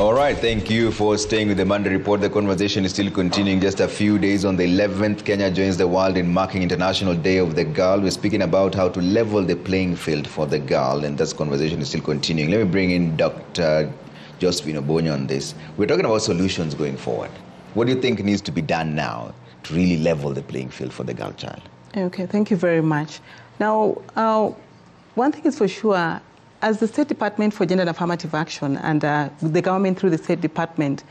All right, thank you for staying with the Monday Report. The conversation is still continuing. Just a few days on the 11th, Kenya joins the world in marking International Day of the Girl. We're speaking about how to level the playing field for the girl, and this conversation is still continuing. Let me bring in Dr. Josephine Obonyo on this. We're talking about solutions going forward. What do you think needs to be done now to really level the playing field for the girl child? Okay, thank you very much. Now, one thing is for sure, as the State Department for Gender and Affirmative Action and the government through the State Department,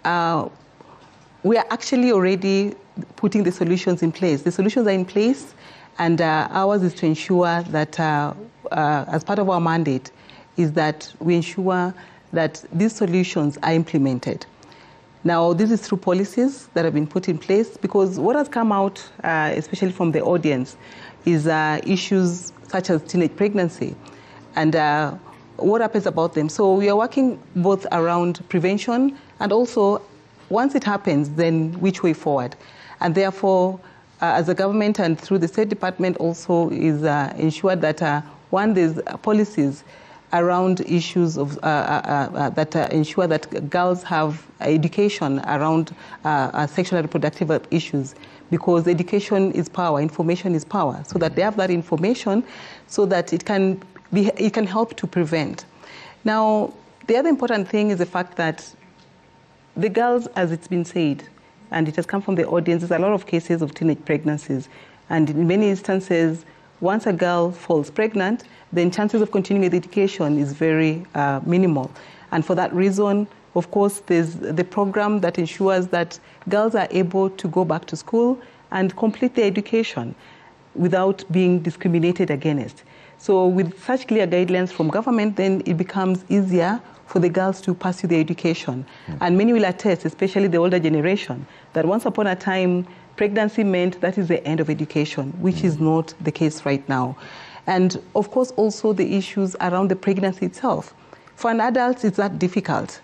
we are actually already putting the solutions in place. The solutions are in place, and ours is to ensure that, as part of our mandate, is that we ensure that these solutions are implemented. Now, this is through policies that have been put in place, because what has come out, especially from the audience, is issues such as teenage pregnancy and what happens about them. So we are working both around prevention and also, once it happens, then which way forward. And therefore, as a government and through the State Department also is ensured that, one, there's policies around issues of, that ensure that girls have education around sexual and reproductive issues, because education is power, information is power, so that they have that information so that it can help to prevent. Now, the other important thing is the fact that the girls, as it's been said, and it has come from the audience, there's a lot of cases of teenage pregnancies. And in many instances, once a girl falls pregnant, then chances of continuing with education is very minimal. And for that reason, of course, there's the program that ensures that girls are able to go back to school and complete their education without being discriminated against. So with such clear guidelines from government, then it becomes easier for the girls to pursue their education. And many will attest, especially the older generation, that once upon a time, pregnancy meant that is the end of education, which is not the case right now. And of course, also the issues around the pregnancy itself. For an adult, it's that difficult,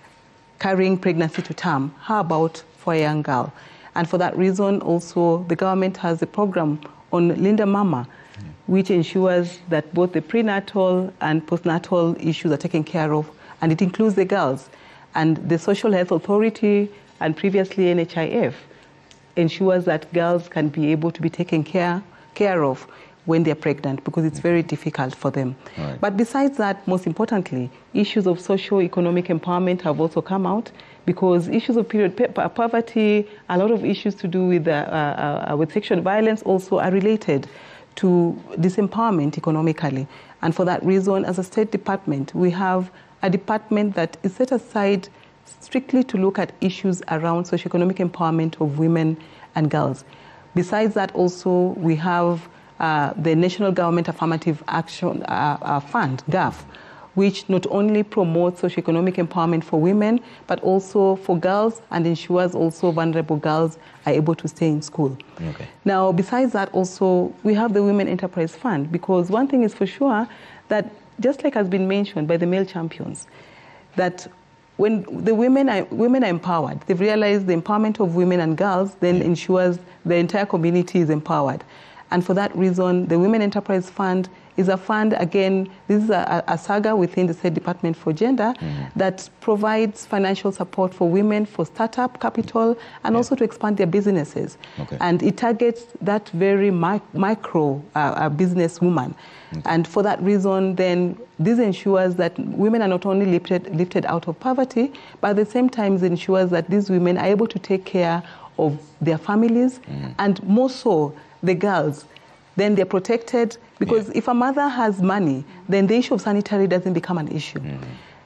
carrying pregnancy to term. How about for a young girl? And for that reason, also, the government has a program on Linda Mama, which ensures that both the prenatal and postnatal issues are taken care of, and it includes the girls. And the Social Health Authority, and previously NHIF, ensures that girls can be able to be taken care of when they're pregnant, because it's very difficult for them. Right. But besides that, most importantly, issues of socio-economic empowerment have also come out, because issues of period poverty, a lot of issues to do with sexual violence also are related to disempowerment economically. And for that reason, as a State Department, we have a department that is set aside strictly to look at issues around socioeconomic empowerment of women and girls. Besides that, also, we have the National Government Affirmative Action Fund, GAF, which not only promotes socioeconomic empowerment for women, but also for girls, and ensures also vulnerable girls are able to stay in school. Okay. Now, besides that, also, we have the Women Enterprise Fund, because one thing is for sure, that just like has been mentioned by the male champions, that when the women are empowered, they've realized the empowerment of women and girls then ensures the entire community is empowered. And for that reason, the Women Enterprise Fund is a fund, again, this is a saga within the State Department for Gender that provides financial support for women for startup capital and also to expand their businesses. Okay. And it targets that very micro businesswoman. Okay. And for that reason, then, this ensures that women are not only lifted out of poverty, but at the same time it ensures that these women are able to take care of their families, and more so, the girls. Then they're protected, because if a mother has money, then the issue of sanitary doesn't become an issue.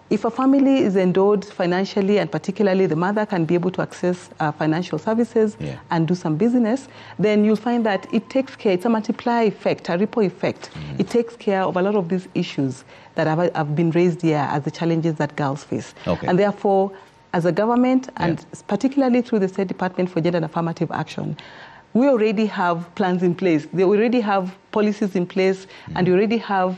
If a family is endowed financially, and particularly the mother can be able to access financial services and do some business, then you'll find that it takes care, it's a multiplier effect, a ripple effect. It takes care of a lot of these issues that have been raised here as the challenges that girls face. Okay. And therefore, as a government, and particularly through the State Department for Gender and Affirmative Action, we already have plans in place. They already have policies in place, and we already have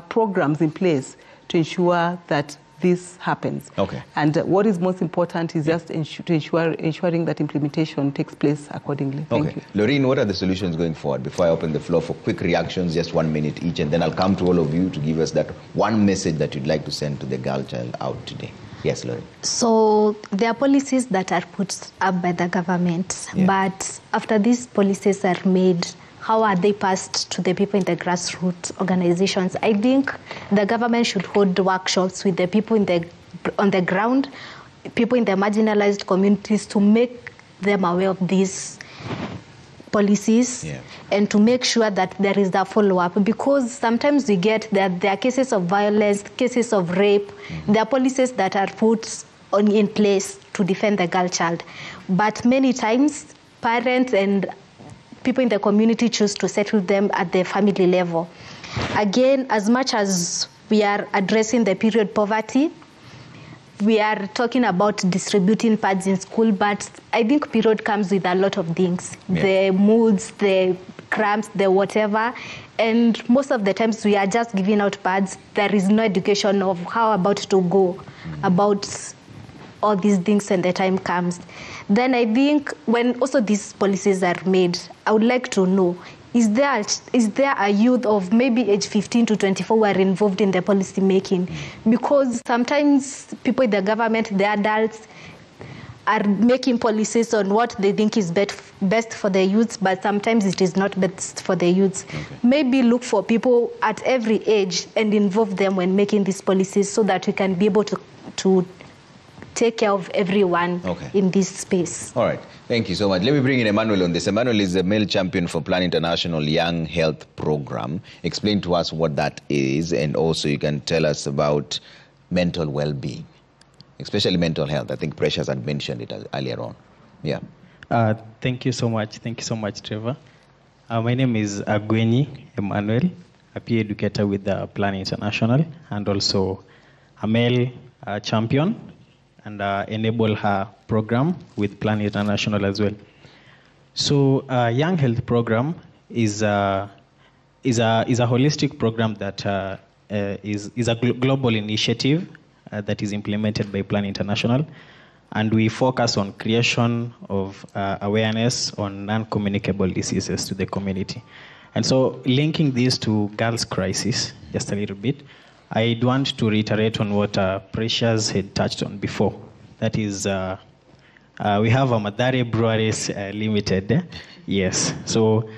programs in place to ensure that this happens. Okay. And what is most important is just ensuring that implementation takes place accordingly. Thank you. Lorraine, what are the solutions going forward? Before I open the floor for quick reactions, just 1 minute each, and then I'll come to all of you to give us that one message that you'd like to send to the girl child out today. Yes, Laurie. So there are policies that are put up by the government, but after these policies are made, how are they passed to the people in the grassroots organizations? I think the government should hold workshops with the people on the ground, people in the marginalized communities, to make them aware of these policies and to make sure that there is the follow-up, because sometimes we get that there are cases of violence, cases of rape. There are policies that are put in place to defend the girl child, but many times parents and people in the community choose to settle them at the family level. Again, as much as we are addressing the period poverty, we are talking about distributing pads in school, but I think period comes with a lot of things. The moods, the cramps, the whatever. And most of the times we are just giving out pads. There is no education of how about to go about all these things when the time comes. Then I think when also these policies are made, I would like to know, is there a youth of maybe age 15 to 24 who are involved in the policy making? Because sometimes people in the government, the adults, are making policies on what they think is best for the youths, but sometimes it is not best for the youths. Maybe look for people at every age and involve them when making these policies so that we can be able to take care of everyone in this space. All right. Thank you so much. Let me bring in Emmanuel on this. Emmanuel is the male champion for Plan International Young Health Program. Explain to us what that is, and also you can tell us about mental well-being, especially mental health. I think Precious had mentioned it earlier on. Yeah. Thank you so much. Thank you so much, Trevor. My name is Agweni Emmanuel, a peer educator with the Plan International, and also a male champion and Enable Her program with Plan International as well. So Young Health Program is a holistic program that is a global initiative that is implemented by Plan International, and we focus on creation of awareness on non-communicable diseases to the community. And so linking this to girls' crisis just a little bit, I'd want to reiterate on what Precious had touched on before. That is, we have a Mathare Breweries Limited. Yes. So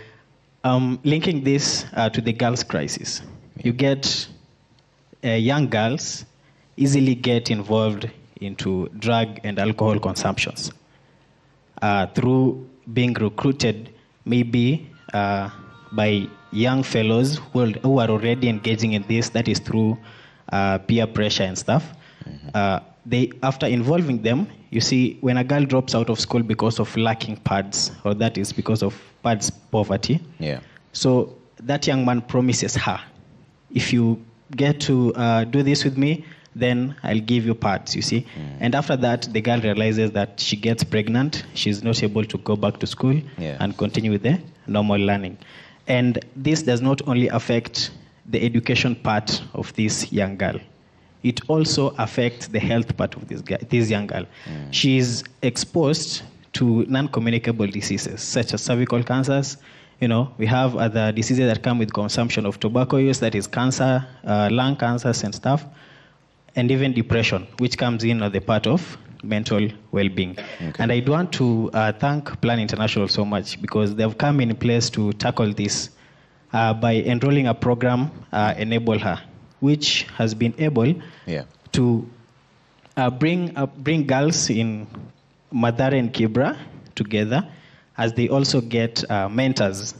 linking this to the girls' crisis, you get young girls easily get involved into drug and alcohol consumptions through being recruited maybe by young fellows who are already engaging in this. That is through peer pressure and stuff. After involving them, you see, when a girl drops out of school because of lacking pads, or that is because of pads poverty, so that young man promises her, if you get to do this with me, then I'll give you pads, you see. And after that, the girl realizes that she gets pregnant, she's not able to go back to school and continue with the normal learning. And this does not only affect the education part of this young girl, it also affects the health part of this young girl. She is exposed to non-communicable diseases, such as cervical cancers. You know, we have other diseases that come with consumption of tobacco use, that is cancer, lung cancers and stuff, and even depression, which comes in on the part of mental well-being. And I want to thank Plan International so much, because they've come in place to tackle this by enrolling a program, Enable Her, which has been able to bring girls in Mathare and Kibra together, as they also get mentors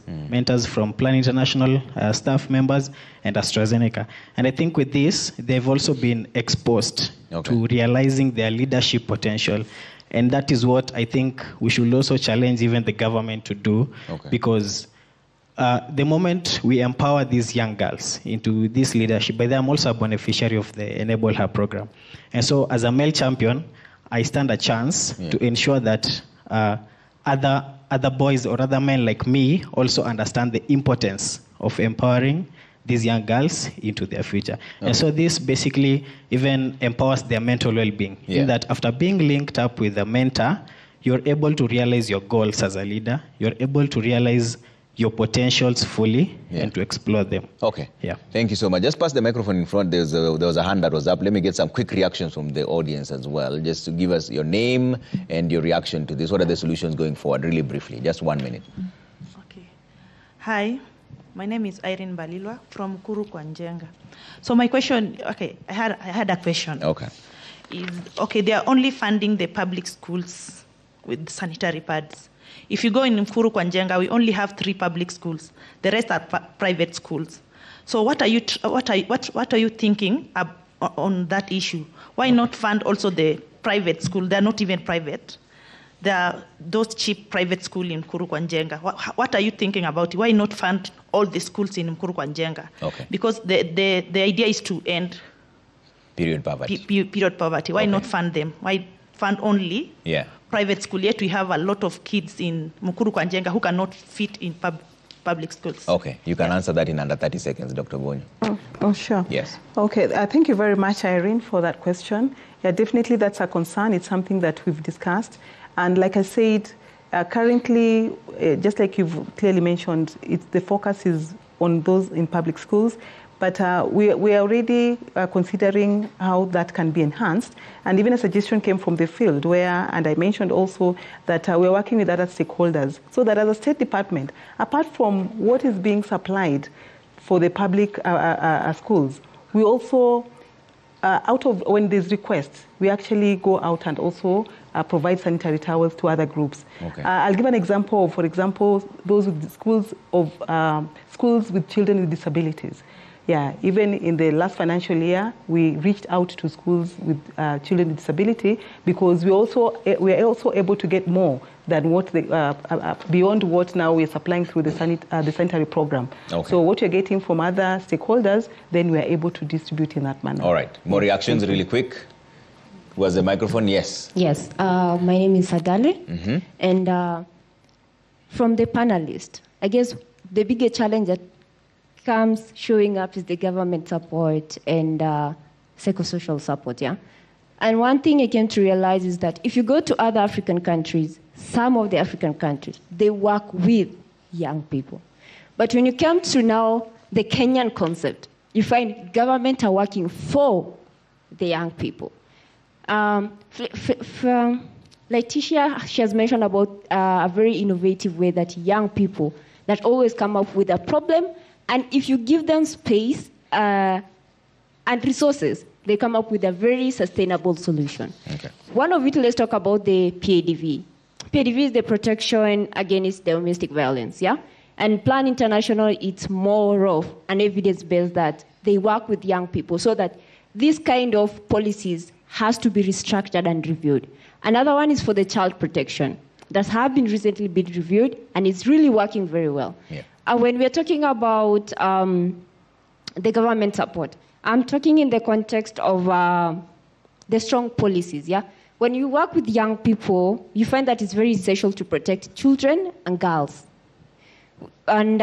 from Plan International staff members and AstraZeneca. And I think with this, they've also been exposed to realizing their leadership potential. And that is what I think we should also challenge even the government to do, because the moment we empower these young girls into this leadership, by them I'm also a beneficiary of the Enable Her program. And so as a male champion, I stand a chance to ensure that other boys or other men like me also understand the importance of empowering these young girls into their future. And so this basically even empowers their mental well-being, in that after being linked up with a mentor, you're able to realize your goals as a leader, you're able to realize your potentials fully and to explore them. Okay. Yeah. Thank you so much. Just pass the microphone in front. There was a hand that was up. Let me get some quick reactions from the audience as well, just to give us your name and your reaction to this. What are the solutions going forward, really briefly? Just 1 minute. Okay. Hi, my name is Irene Balilwa from Kuru kwa Njenga. So my question, okay, I had a question. Okay. They are only funding the public schools with sanitary pads. If you go in Kuru kwa Njenga, we only have 3 public schools. The rest are private schools. So what are you thinking on that issue? Why not fund also the private school? They're not even private. There are those cheap private schools in Kuru kwa Njenga. What are you thinking about it? Why not fund all the schools in Kuru kwa Njenga? Okay. Because the idea is to end period poverty. Period poverty. Why not fund them? Why fund only private school? Yet we have a lot of kids in Kuru kwa Njenga who cannot fit in public schools. Okay, you can answer that in under 30 seconds, Dr. Bonyo. Oh, sure. Yes. Okay, thank you very much, Irene, for that question. Yeah, definitely that's a concern. It's something that we've discussed. And like I said, currently, just like you've clearly mentioned, the focus is on those in public schools. But we are already considering how that can be enhanced. And even a suggestion came from the field where, and I mentioned also that we're working with other stakeholders. So that as a State Department, apart from what is being supplied for the public schools, we also, when there's requests, we actually go out and also provide sanitary towels to other groups. Okay. I'll give an example. For example, those with schools with children with disabilities. Yeah, even in the last financial year, we reached out to schools with children with disability because we are also able to get more than what beyond what now we are supplying through the sanitary program. Okay. So what you're getting from other stakeholders, then we are able to distribute in that manner. All right. More reactions really quick. Was the microphone? Yes. Yes. My name is Sagale. And from the panelist, I guess the bigger challenge that comes showing up is the government support and psychosocial support, yeah? And one thing I came to realize is that if you go to other African countries, some of the African countries, they work with young people. But when you come to now the Kenyan concept, you find government are working for the young people. Laetitia, she has mentioned about a very innovative way that young people that always come up with a problem, and if you give them space and resources, they come up with a very sustainable solution. Okay. One of it, let's talk about the PADV. PADV is the Protection Against Domestic Violence, yeah? And Plan International, it's more of an evidence-based that they work with young people so that this kind of policies has to be restructured and reviewed. Another one is for the child protection that have been recently been reviewed, and it's really working very well. Yeah. When we're talking about the government support, I'm talking in the context of the strong policies, yeah? When you work with young people, you find that it's very essential to protect children and girls. And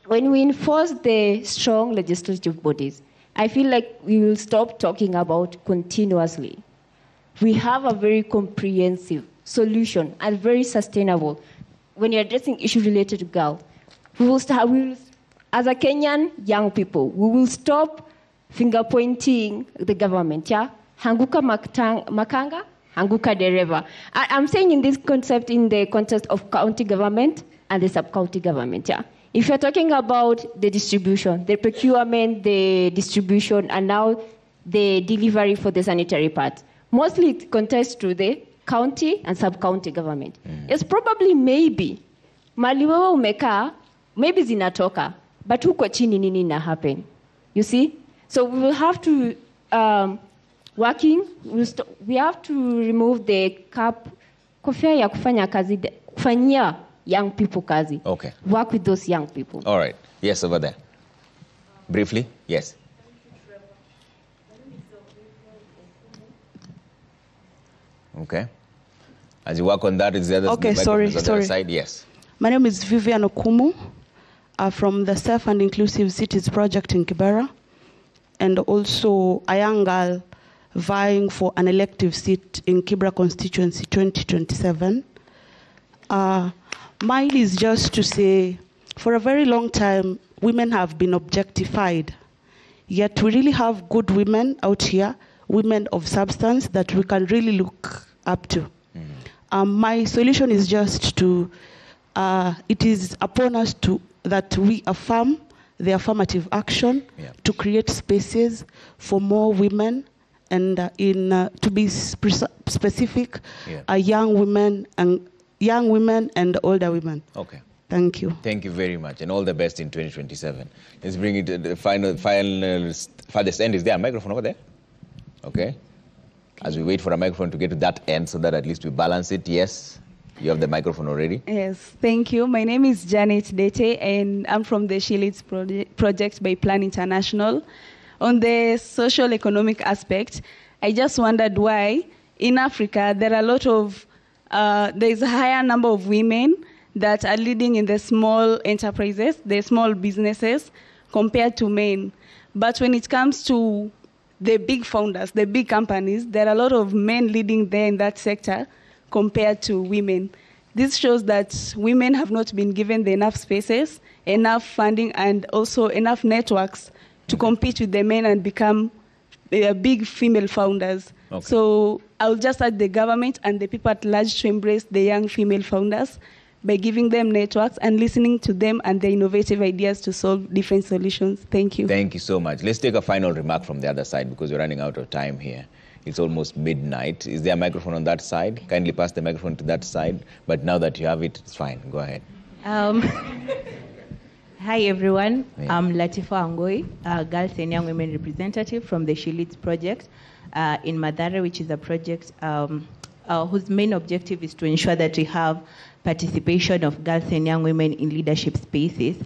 when we enforce the strong legislative bodies, I feel like we will stop talking about continuously. We have a very comprehensive solution and very sustainable. When you're addressing issues related to girls, we will, as a Kenyan young people, we will stop finger pointing the government, yeah? Hanguka makanga, hanguka dereva. I'm saying in this concept, in the context of county government and the sub-county government, yeah? If you're talking about the distribution, the procurement, the distribution, and now the delivery for the sanitary part, mostly it contests to the county and sub-county government. It's probably maybe, mali wewe umekaa, maybe zinatoka, but huko chini nini na happen? You see? So we will have to, we have to remove the kofia ya kufanya kazi, kufanyia young people kazi. Okay. Work with those young people. All right. Yes, over there. Briefly? Yes. Okay. As you work on that, is the other, okay, the other side? Yes. My name is Vivian Okumu from the Safe and Inclusive Cities Project in Kibera, and also a young girl vying for an elective seat in Kibera constituency 2027. Mine is just to say, for a very long time, women have been objectified. Yet we really have good women out here, women of substance that we can really look up to. My solution is just to, it is upon us that we affirm the affirmative action to create spaces for more women and to be specific, young women and older women. Okay. Thank you. Thank you very much, and all the best in 2027. Let's bring it to the final farthest end. Is there a microphone over there? Okay. As we wait for a microphone to get to that end so that at least we balance it. Yes, you have the microphone already. Yes, thank you. My name is Janet Dete, and I'm from the She Leads project by Plan International. On the social economic aspect, I just wondered why in Africa there are a lot of, there's a higher number of women that are leading in the small enterprises, the small businesses, compared to men. But when it comes to the big founders, the big companies, there are a lot of men leading there in that sector compared to women. This shows that women have not been given the enough spaces, enough funding, and also enough networks to compete with the men and become big female founders. Okay. So I will just urge the government and the people at large to embrace the young female founders by giving them networks and listening to them and their innovative ideas to solve different solutions. Thank you. Thank you so much. Let's take a final remark from the other side because we're running out of time here. It's almost midnight. Is there a microphone on that side? Kindly pass the microphone to that side. But now that you have it, it's fine. Go ahead. Hi, everyone. Yeah. I'm Latifa Angoi, Girls and Young Women representative from the She Leads project in Mathare, which is a project whose main objective is to ensure that we have participation of girls and young women in leadership spaces.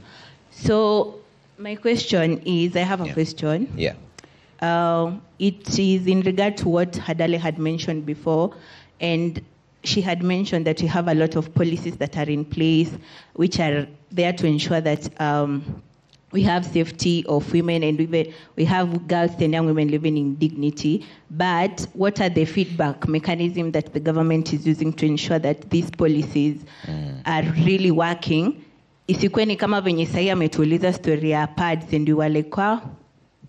So my question is, I have a question. Yeah. It is in regard to what Hadale had mentioned before, and she had mentioned that we have a lot of policies that are in place which are there to ensure that we have safety of women and we have girls and young women living in dignity. But what are the feedback mechanisms that the government is using to ensure that these policies are really working? Isikuwe ni kama venye sahi ametuuliza story ya pads and we were like,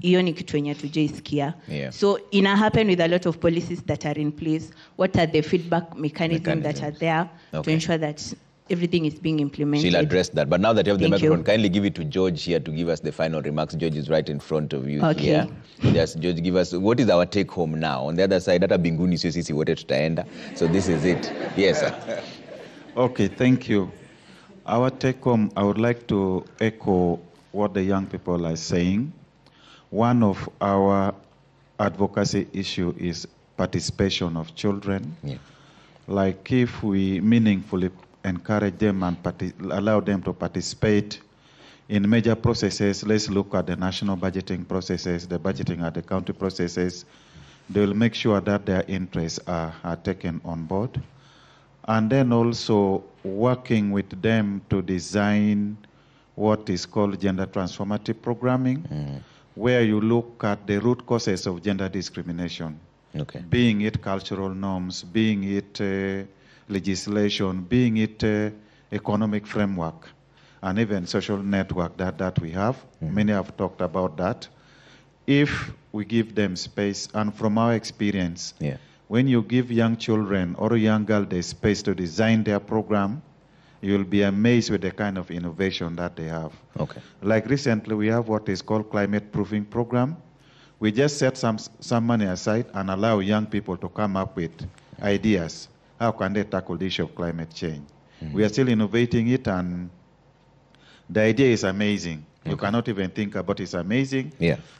hiyo ni kitu yenye tujaisikia. So ina happen with a lot of policies that are in place. What are the feedback mechanisms that are there to ensure that everything is being implemented? She'll address that. But now that you have the microphone, kindly give it to George here to give us the final remarks. George is right in front of you here. Yes, George, give us, what is our take home now? On the other side, data binguni sisi wote tutaenda. So this is it. Yes, sir. Okay, thank you. Our take home, I would like to echo what the young people are saying. One of our advocacy issue is participation of children. Yeah. Like if we meaningfully encourage them and allow them to participate in major processes, let's look at the national budgeting processes, the budgeting at the county processes. They will make sure that their interests are taken on board. And then also working with them to design what is called gender transformative programming, where you look at the root causes of gender discrimination, being it cultural norms, being it legislation, being it economic framework, and even social network that we have. Many have talked about that. If we give them space, and from our experience, when you give young children or a young girl the space to design their program, you'll be amazed with the kind of innovation that they have. Like recently, we have what is called climate proofing program. We just set some money aside and allow young people to come up with ideas. How can they tackle the issue of climate change? We are still innovating it, and the idea is amazing. You cannot even think about it. It's amazing.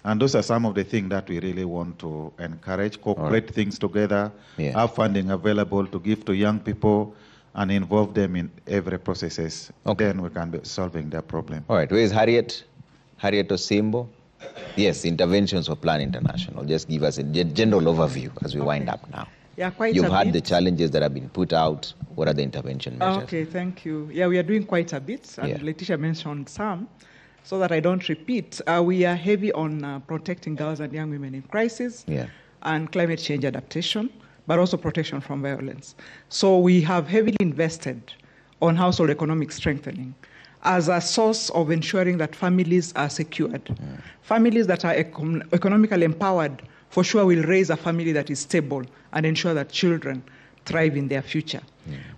And those are some of the things that we really want to encourage, co-create things together, have funding available to give to young people, and involve them in every processes. Then we can be solving their problem. All right, where is Harriet? Harriet Osimbo? Yes, interventions for Plan International. Just give us a general overview as we wind up now. Yeah, quite You've a had bit. the challenges that have been put out. What are the intervention measures? Okay, thank you. Yeah, we are doing quite a bit, and Letitia mentioned some. So that I don't repeat, we are heavy on protecting girls and young women in crisis and climate change adaptation, but also protection from violence. So we have heavily invested on household economic strengthening as a source of ensuring that families are secured. Families that are economically empowered for sure will raise a family that is stable and ensure that children thrive in their future.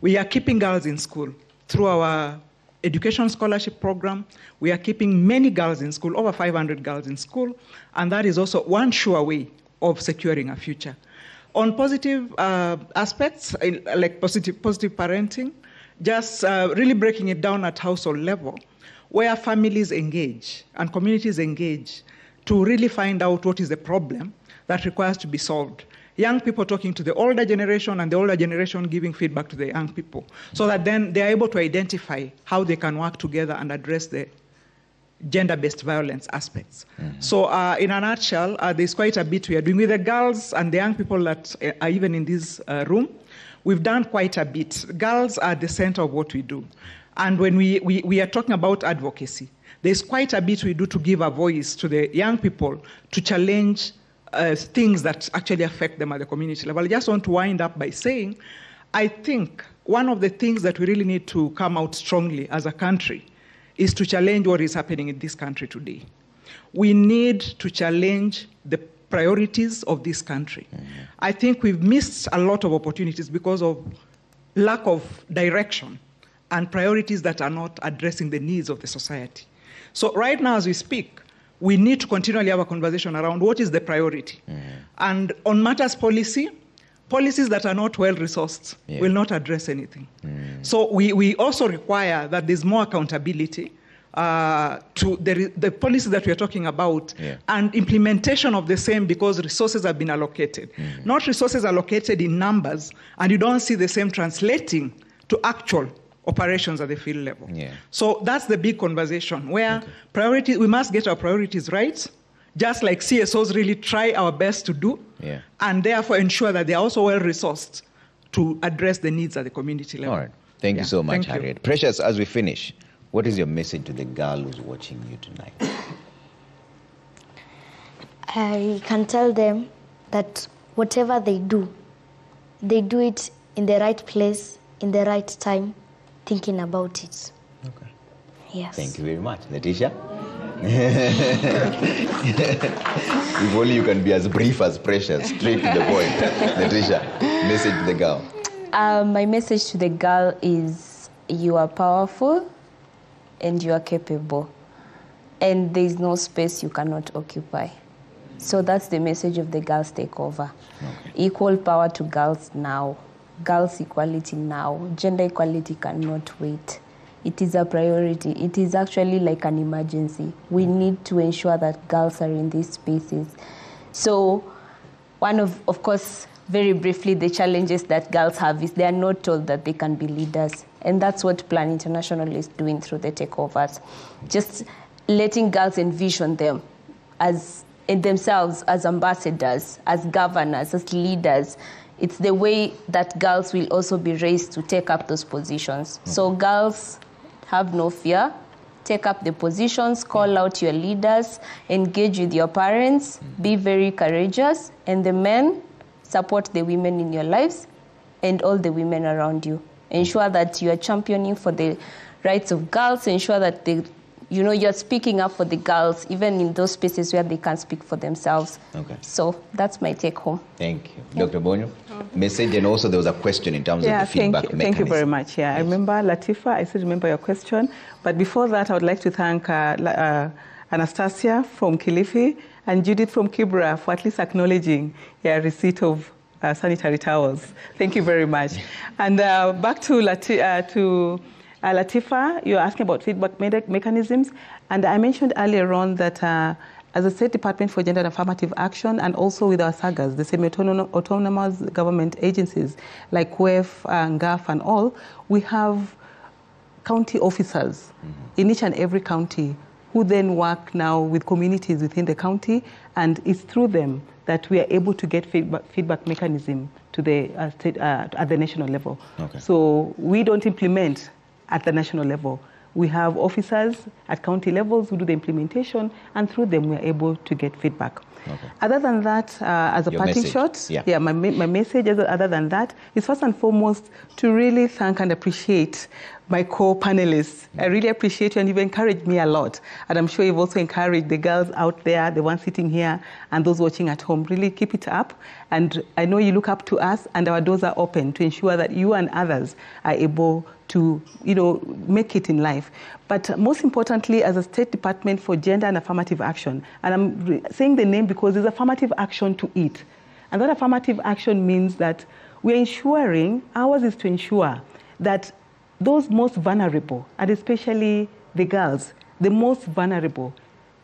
We are keeping girls in school through our education scholarship program. We are keeping many girls in school, over 500 girls in school, and that is also one sure way of securing a future. On positive aspects, like positive parenting, just really breaking it down at household level, where families engage and communities engage to really find out what is the problem that requires to be solved. Young people talking to the older generation and the older generation giving feedback to the young people so that then they're able to identify how they can work together and address the gender-based violence aspects. So in a nutshell, there's quite a bit we are doing with the girls and the young people that are even in this room. We've done quite a bit. Girls are the center of what we do. And when we are talking about advocacy, there's quite a bit we do to give a voice to the young people to challenge things that actually affect them at the community level. I just want to wind up by saying, I think one of the things that we really need to come out strongly as a country is to challenge what is happening in this country today. We need to challenge the priorities of this country. I think we've missed a lot of opportunities because of lack of direction and priorities that are not addressing the needs of the society. So right now as we speak, we need to continually have a conversation around what is the priority. And on matters policies that are not well-resourced will not address anything. So we also require that there's more accountability to the policies that we are talking about and implementation of the same because resources have been allocated. Not resources allocated in numbers and you don't see the same translating to actual operations at the field level. So that's the big conversation where we must get our priorities right, just like CSOs really try our best to do, and therefore ensure that they are also well-resourced to address the needs at the community level. All right. Thank you so much, Harriet. Precious, as we finish, what is your message to the girl who's watching you tonight? I can tell them that whatever they do it in the right place, in the right time, thinking about it. Okay. Yes. Thank you very much. Letitia? If only you can be as brief as Precious, straight to the point. Letitia, message to the girl. My message to the girl is you are powerful and you are capable. And there is no space you cannot occupy. So that's the message of the Girls Takeover. Equal power to girls now. Girls' equality now. Gender equality cannot wait. It is a priority. It is actually like an emergency. We need to ensure that girls are in these spaces. So one of course, very briefly, the challenges that girls have is they are not told that they can be leaders. And that's what Plan International is doing through the takeovers. Just letting girls envision them as in themselves as ambassadors, as governors, as leaders. It's the way that girls will also be raised to take up those positions. So girls, have no fear. Take up the positions, call out your leaders, engage with your parents, be very courageous. And the men, support the women in your lives and all the women around you. Ensure that you are championing for the rights of girls. Ensure that you're speaking up for the girls, even in those spaces where they can't speak for themselves. Okay. So that's my take home. Thank you. Dr. Bonyo, message, and also there was a question in terms of the feedback mechanism. Thank you very much. Yes. I remember, Latifa, I still remember your question. But before that, I would like to thank Anastasia from Kilifi and Judith from Kibra for at least acknowledging your receipt of sanitary towels. Thank you very much. And back to Latifa, you're asking about feedback mechanisms, and I mentioned earlier on that as a State Department for Gender and Affirmative Action, and also with our SAGAs, the semi-autonomous government agencies like WEF, GAF, and all, we have county officers in each and every county who then work now with communities within the county, and it's through them that we are able to get feedback mechanism to the state, at the national level. Okay. So we don't implement at the national level. We have officers at county levels who do the implementation, and through them we are able to get feedback. Okay. Other than that, as a Your parting message. shot, my message other than that is first and foremost to really thank and appreciate my co-panelists. I really appreciate you, and you've encouraged me a lot. And I'm sure you've also encouraged the girls out there, the ones sitting here, and those watching at home. Really keep it up. And I know you look up to us, and our doors are open to ensure that you and others are able to, make it in life. But most importantly, as a State Department for Gender and Affirmative Action, and I'm saying the name because there's affirmative action to it. And that affirmative action means that we're ensuring, ours is to ensure that those most vulnerable, and especially the girls, the most vulnerable,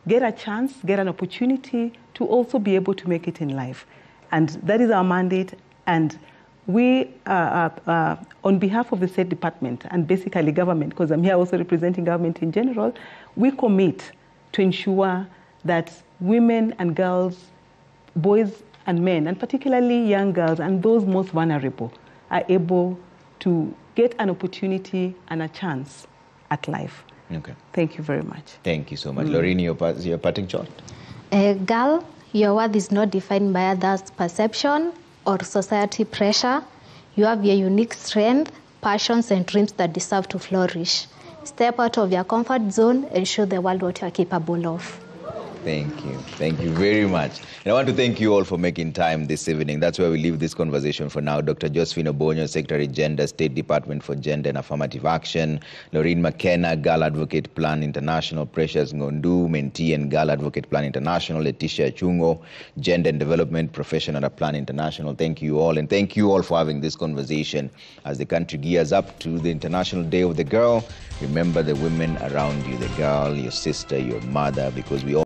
get a chance, get an opportunity to also be able to make it in life. And that is our mandate. And we, on behalf of the State Department and basically government, because I'm here also representing government in general, we commit to ensure that women and girls, boys and men, and particularly young girls and those most vulnerable, are able to get an opportunity and a chance at life. Okay. Thank you very much. Thank you so much. Lorraine, your parting shot? Girl, your worth is not defined by others' perception or society pressure. You have your unique strength, passions, and dreams that deserve to flourish. Step out of your comfort zone and show the world what you are capable of. Thank you. Thank you very much. And I want to thank you all for making time this evening. That's where we leave this conversation for now. Dr. Josephine Obonyo, Secretary Gender, State Department for Gender and Affirmative Action. Lorraine McKenna, Girl Advocate Plan International. Precious Ngondu, Mentee and Girl Advocate Plan International. Letitia Chungo, Gender and Development Professional at Plan International. Thank you all. And thank you all for having this conversation as the country gears up to the International Day of the Girl. Remember the women around you, the girl, your sister, your mother, because we all